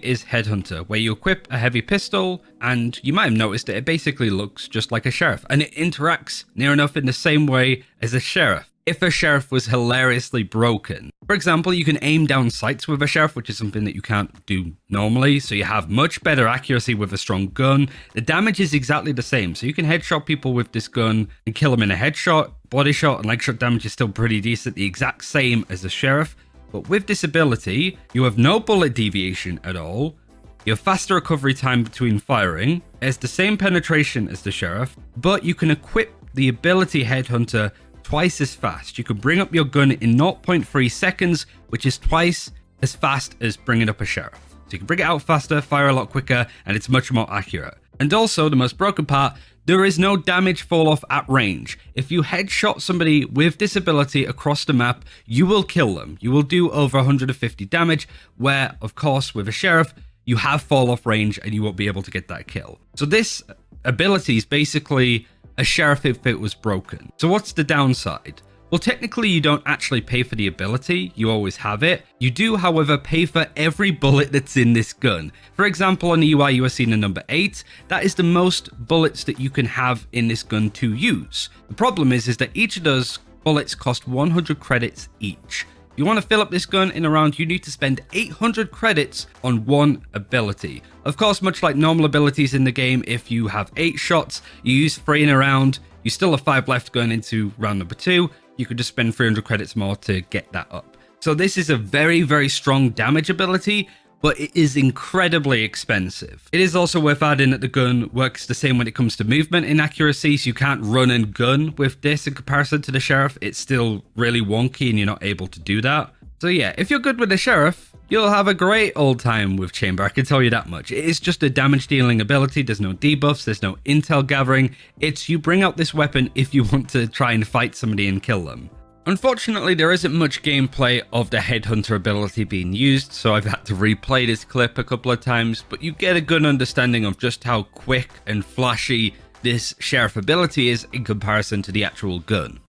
is Headhunter, where you equip a heavy pistol, and you might have noticed that it basically looks just like a sheriff, and it interacts near enough in the same way as a sheriff. If a sheriff was hilariously broken. For example, you can aim down sights with a sheriff, which is something that you can't do normally, so you have much better accuracy with a strong gun. The damage is exactly the same, so you can headshot people with this gun and kill them in a headshot. Body shot and leg shot damage is still pretty decent, the exact same as the sheriff. But with this ability, you have no bullet deviation at all. You have faster recovery time between firing. It has the same penetration as the sheriff, but you can equip the ability Headhunter twice as fast. You can bring up your gun in 0.3 seconds, which is twice as fast as bringing up a sheriff. So you can bring it out faster, fire a lot quicker, and it's much more accurate. And also, the most broken part, there is no damage fall off at range. If you headshot somebody with this ability across the map, you will kill them. You will do over 150 damage, where, of course, with a sheriff, you have fall off range and you won't be able to get that kill. So this ability is basically a sheriff if it was broken. So what's the downside? Well, technically you don't actually pay for the ability, you always have it. You do, however, pay for every bullet that's in this gun. For example, on the UI you are seeing the number 8, that is the most bullets that you can have in this gun to use. The problem is that each of those bullets cost 100 credits each. If you want to fill up this gun in a round, you need to spend 800 credits on one ability. Of course, much like normal abilities in the game, if you have 8 shots, you use 3 in a round, you still have 5 left going into round number 2, you could just spend 300 credits more to get that up. So this is a very, very strong damage ability, but it is incredibly expensive. It is also worth adding that the gun works the same when it comes to movement inaccuracy, so you can't run and gun with this in comparison to the sheriff. It's still really wonky and you're not able to do that. So yeah, if you're good with the sheriff, you'll have a great old time with Chamber, I can tell you that much. It is just a damage dealing ability, there's no debuffs, there's no intel gathering. It's you bring out this weapon if you want to try and fight somebody and kill them. Unfortunately, there isn't much gameplay of the Headhunter ability being used, so I've had to replay this clip a couple of times, but you get a good understanding of just how quick and flashy this sheriff ability is in comparison to the actual gun.